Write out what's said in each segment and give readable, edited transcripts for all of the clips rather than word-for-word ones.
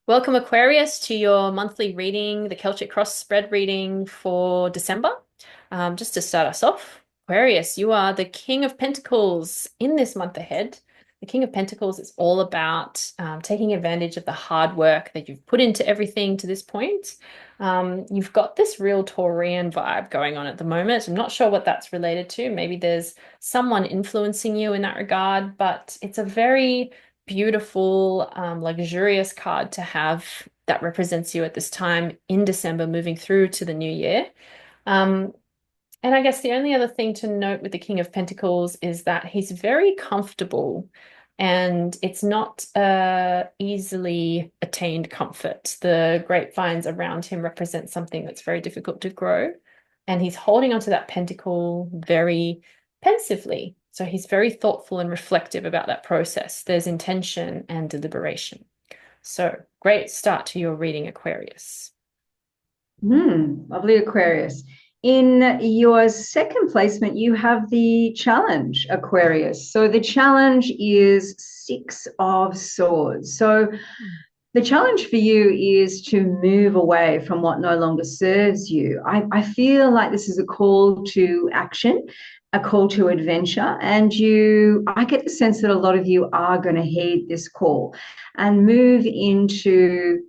Welcome, Aquarius, to your monthly reading, the Celtic Cross spread reading for December. Just to start us off, Aquarius, you are the King of Pentacles in this month ahead. The King of Pentacles is all about taking advantage of the hard work that you've put into everything to this point. You've got this real Taurian vibe going on at the moment. I'm not sure what that's related to. Maybe there's someone influencing you in that regard, but it's a very beautiful, luxurious card to have that represents you at this time in December, moving through to the new year. Um, and I guess the only other thing to note with the King of Pentacles is that he's very comfortable and it's not easily attained comfort. The grapevines around him represent something that's very difficult to grow. And he's holding onto that pentacle very pensively. So he's very thoughtful and reflective about that process. There's intention and deliberation. So great start to your reading, Aquarius. Lovely, Aquarius. In your second placement, you have the challenge, Aquarius. So the challenge is Six of Swords. So the challenge for you is to move away from what no longer serves you. I feel like this is a call to action, a call to adventure. And I get the sense that a lot of you are going to heed this call and move into,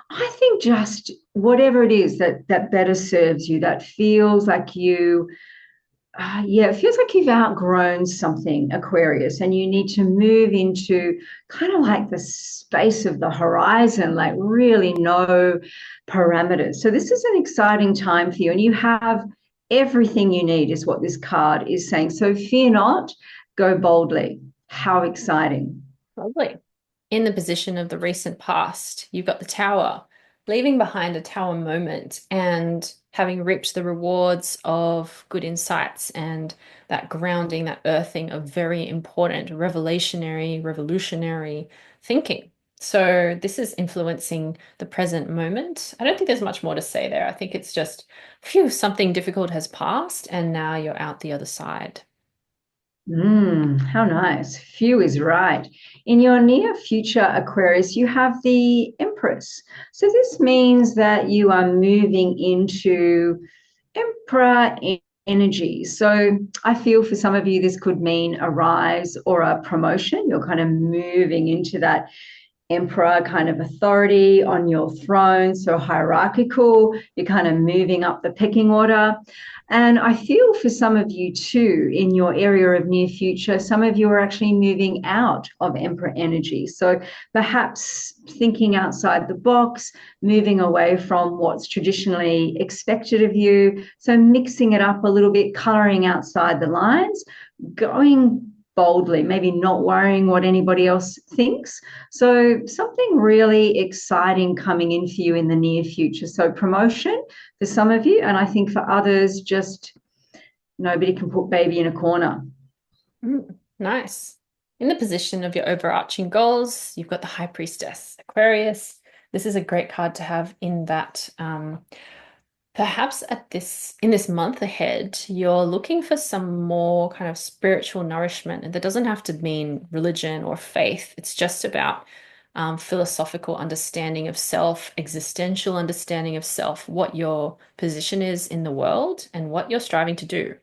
I think, just whatever it is that better serves you, that feels like it feels like you've outgrown something, Aquarius, and you need to move into kind of like the space of the horizon, like really no parameters. So this is an exciting time for you, and you have everything you need, is what this card is saying. So fear not, go boldly. How exciting. Lovely. In the position of the recent past, you've got the tower, leaving behind a tower moment and having reaped the rewards of good insights and that grounding, that earthing of very important revolutionary thinking. So this is influencing the present moment. I don't think there's much more to say there. I think it's just, phew, something difficult has passed and now you're out the other side. How nice. Few is right. In your near future, Aquarius, you have the Empress. So this means that you are moving into Emperor energy. So I feel for some of you, this could mean a rise or a promotion. You're kind of moving into that emperor kind of authority on your throne, so hierarchical. You're kind of moving up the pecking order. And I feel for some of you too, in your area of near future, some of you are actually moving out of emperor energy. So perhaps thinking outside the box, moving away from what's traditionally expected of you. So mixing it up a little bit, coloring outside the lines, going boldly, maybe not worrying what anybody else thinks. So something really exciting coming in for you in the near future. So promotion for some of you, and I think for others, just nobody can put baby in a corner. Nice. In the position of your overarching goals, you've got the High Priestess, Aquarius. This is a great card to have in that perhaps in this month ahead, you're looking for some more kind of spiritual nourishment. And that doesn't have to mean religion or faith. It's just about philosophical understanding of self, existential understanding of self, what your position is in the world and what you're striving to do.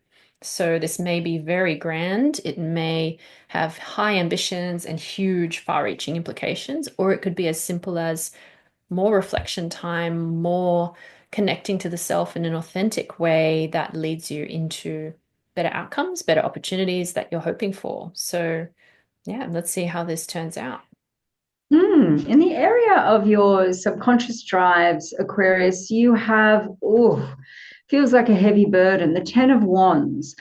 So this may be very grand. It may have high ambitions and huge, far-reaching implications, or it could be as simple as more reflection time, more connecting to the self in an authentic way that leads you into better outcomes, better opportunities that you're hoping for. So, yeah, let's see how this turns out. In the area of your subconscious drives, Aquarius, you have, feels like a heavy burden, the Ten of Wands.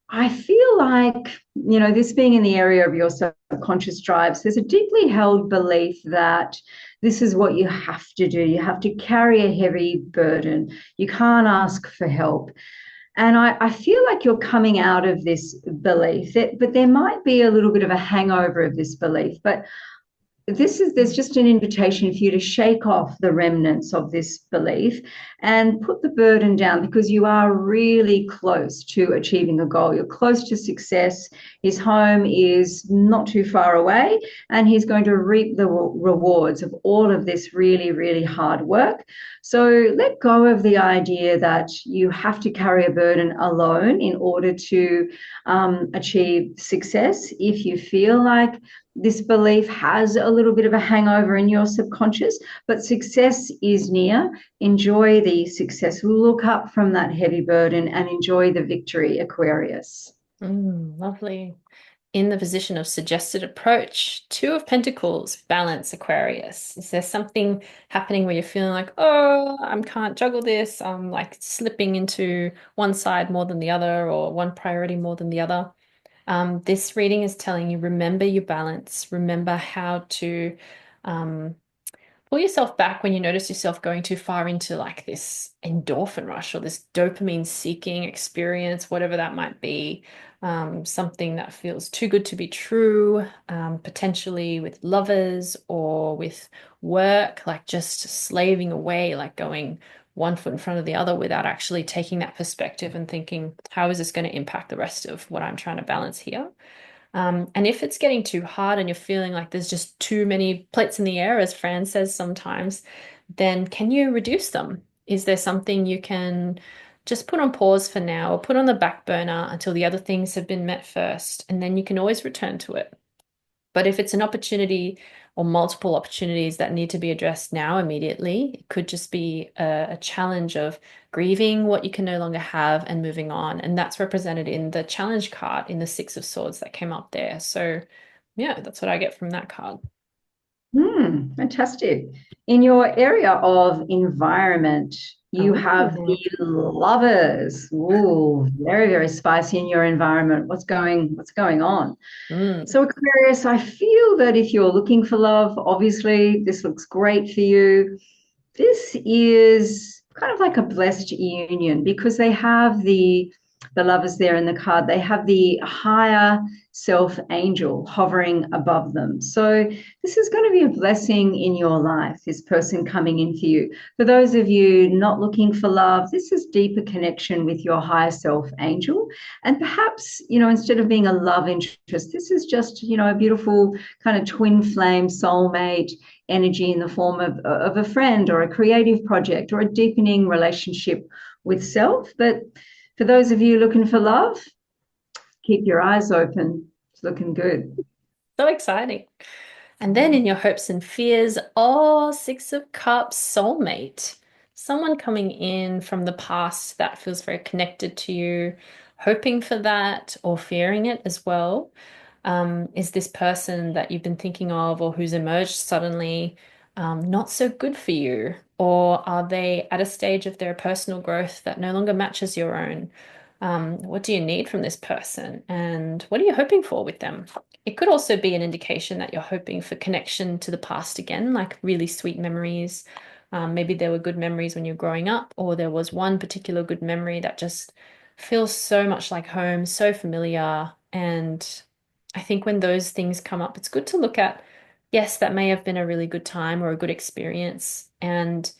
I feel like, this being in the area of your subconscious drives, there's a deeply held belief that this is what you have to do. You have to carry a heavy burden. You can't ask for help. And I feel like you're coming out of this belief, but there might be a little bit of a hangover of this belief. But there's just an invitation for you to shake off the remnants of this belief and put the burden down, because you are really close to achieving a goal. You're close to success. His home is not too far away, and he's going to reap the rewards of all of this really, really hard work. So let go of the idea that you have to carry a burden alone in order to achieve success. If you feel like this belief has a little bit of a hangover in your subconscious, but success is near. Enjoy the success. Look up from that heavy burden and enjoy the victory, Aquarius. Lovely. In the position of suggested approach, Two of Pentacles, balance, Aquarius. Is there something happening where you're feeling like, oh, I can't juggle this? I'm like slipping into one side more than the other, or one priority more than the other. This reading is telling you, remember your balance, remember how to um, pull yourself back when you notice yourself going too far into like this endorphin rush or this dopamine seeking experience, whatever that might be. Something that feels too good to be true, potentially with lovers or with work, like just slaving away, like going one foot in front of the other without actually taking that perspective and thinking, how is this going to impact the rest of what I'm trying to balance here? And if it's getting too hard and you're feeling like there's just too many plates in the air, as Fran says sometimes, then can you reduce them? Is there something you can just put on pause for now, or put on the back burner until the other things have been met first, and then you can always return to it? But if it's an opportunity or multiple opportunities that need to be addressed now immediately, it could just be a challenge of grieving what you can no longer have and moving on. And that's represented in the challenge card in the Six of Swords that came up there. So, yeah, that's what I get from that card. Fantastic. In your area of environment, you have the Oh, lovers. Ooh, very, very spicy in your environment. What's going on? mm, So, Aquarius, I feel that if you're looking for love, obviously this looks great for you. This is kind of like a blessed union, because they have the lovers there in the card. They have the higher self angel hovering above them. So this is going to be a blessing in your life, this person coming in for you. For those of you not looking for love, this is deeper connection with your higher self angel. And perhaps, instead of being a love interest, this is just, a beautiful kind of twin flame soulmate energy in the form of a friend or a creative project or a deepening relationship with self. But for those of you looking for love, keep your eyes open. It's looking good. so exciting. And then in your hopes and fears, oh, Six of Cups, soulmate. Someone coming in from the past that feels very connected to you, hoping for that or fearing it as well. Is this person that you've been thinking of or who's emerged suddenly not so good for you? Or are they at a stage of their personal growth that no longer matches your own? What do you need from this person? And what are you hoping for with them? It could also be an indication that you're hoping for connection to the past again, like really sweet memories. Maybe there were good memories when you're growing up, or there was one particular good memory that just feels so much like home, so familiar. And I think when those things come up, it's good to look at, yes, that may have been a really good time or a good experience. And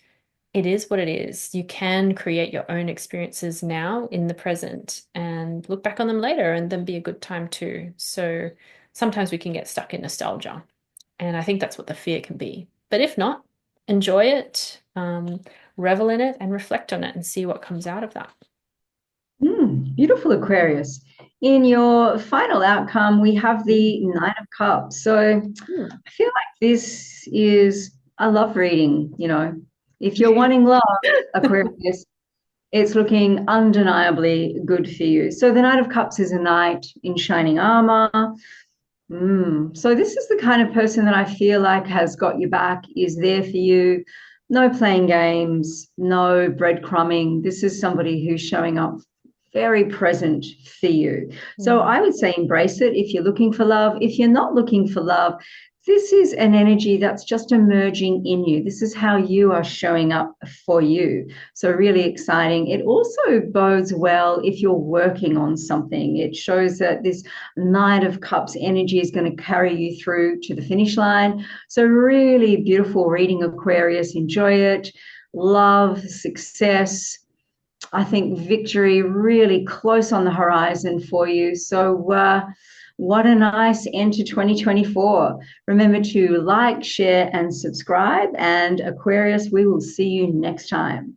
it is what it is. You can create your own experiences now in the present and look back on them later and then be a good time too. So sometimes we can get stuck in nostalgia. And I think that's what the fear can be. But if not, enjoy it, revel in it, and reflect on it and see what comes out of that. Beautiful, Aquarius. In your final outcome, we have the Knight of Cups. So Hmm. I feel like this is a love reading. If you're wanting love, Aquarius, it's looking undeniably good for you. So the Knight of Cups is a knight in shining armor. So this is the kind of person that I feel like has got your back, is there for you. No playing games, no breadcrumbing. This is somebody who's showing up very present for you. So Mm. I would say embrace it if you're looking for love. If you're not looking for love, This is an energy that's just emerging in you. This is how you are showing up for you. So, really exciting. It also bodes well if you're working on something. It shows that this Knight of Cups energy is going to carry you through to the finish line. So, really beautiful reading, Aquarius. Enjoy it. Love, success. I think victory really close on the horizon for you. So, what a nice end to 2024. Remember to like, share, and subscribe. And Aquarius, we will see you next time.